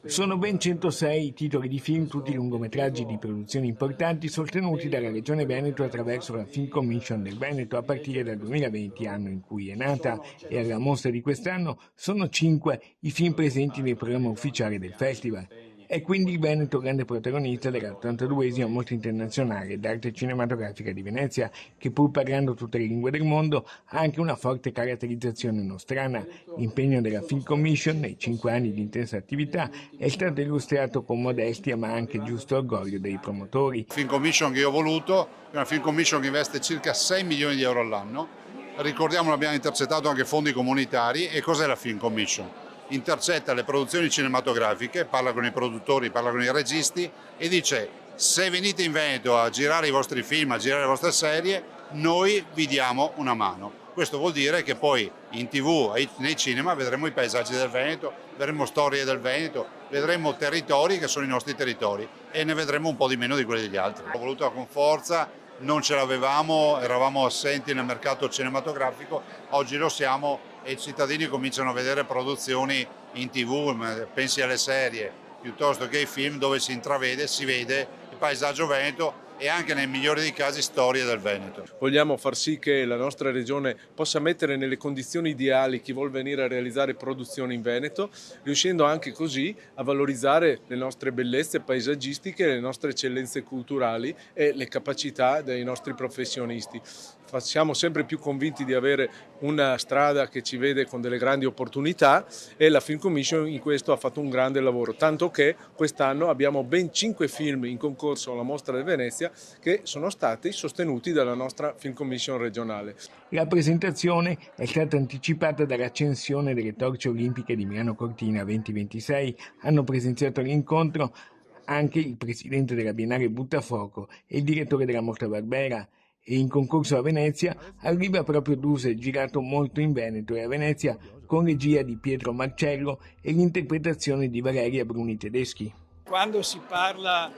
Sono ben 106 i titoli di film, tutti lungometraggi di produzioni importanti, sostenuti dalla Regione Veneto attraverso la Film Commission del Veneto a partire dal 2020, anno in cui è nata, e alla mostra di quest'anno sono 5 i film presenti nel programma ufficiale del festival. È quindi il Veneto grande protagonista dell'82esima Mostra internazionale d'arte cinematografica di Venezia, che pur parlando tutte le lingue del mondo ha anche una forte caratterizzazione nostrana. L'impegno della Film Commission nei 5 anni di intensa attività è stato illustrato con modestia ma anche giusto orgoglio dei promotori. La Film Commission che io ho voluto è una Film Commission che investe circa 6 milioni di euro all'anno. Ricordiamo, abbiamo intercettato anche fondi comunitari. E cos'è la Film Commission? Intercetta le produzioni cinematografiche, parla con i produttori, parla con i registi e dice: se venite in Veneto a girare i vostri film, a girare le vostre serie, noi vi diamo una mano. Questo vuol dire che poi in TV, nei cinema, vedremo i paesaggi del Veneto, vedremo storie del Veneto, vedremo territori che sono i nostri territori e ne vedremo un po' di meno di quelli degli altri. L'ho voluto con forza, non ce l'avevamo, eravamo assenti nel mercato cinematografico, oggi lo siamo e i cittadini cominciano a vedere produzioni in TV, pensi alle serie, piuttosto che ai film dove si intravede, si vede il paesaggio veneto e anche nei migliori dei casi storie del Veneto. Vogliamo far sì che la nostra regione possa mettere nelle condizioni ideali chi vuol venire a realizzare produzioni in Veneto, riuscendo anche così a valorizzare le nostre bellezze paesaggistiche, le nostre eccellenze culturali e le capacità dei nostri professionisti. Siamo sempre più convinti di avere una strada che ci vede con delle grandi opportunità e la Film Commission in questo ha fatto un grande lavoro, tanto che quest'anno abbiamo ben 5 film in concorso alla Mostra di Venezia che sono stati sostenuti dalla nostra Film Commission regionale. La presentazione è stata anticipata dall'accensione delle torce olimpiche di Milano Cortina 2026. Hanno presenziato all'incontro anche il presidente della Biennale Buttafuoco e il direttore della Mostra Barbera. E in concorso a Venezia arriva proprio Duse, girato molto in Veneto e a Venezia con regia di Pietro Marcello e l'interpretazione di Valeria Bruni Tedeschi. Quando si parla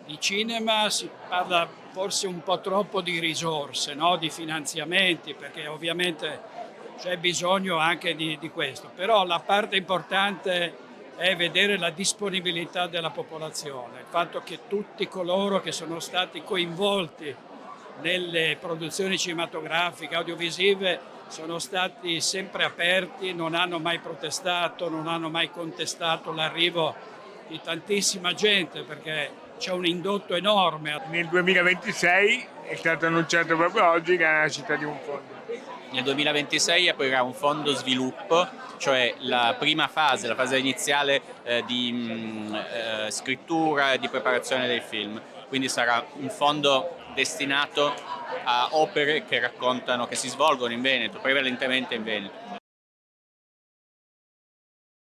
di cinema si parla forse un po' troppo di risorse, no? Di finanziamenti, perché ovviamente c'è bisogno anche di questo, però la parte importante è vedere la disponibilità della popolazione, il fatto che tutti coloro che sono stati coinvolti nelle produzioni cinematografiche, audiovisive, sono stati sempre aperti, non hanno mai protestato, non hanno mai contestato l'arrivo di tantissima gente, perché c'è un indotto enorme. Nel 2026 è stato annunciato proprio oggi la nascita di un fondo. Nel 2026 aprirà un fondo sviluppo, cioè la prima fase, la fase iniziale di scrittura e di preparazione dei film. Quindi sarà un fondo destinato a opere che raccontano, che si svolgono in Veneto, prevalentemente in Veneto.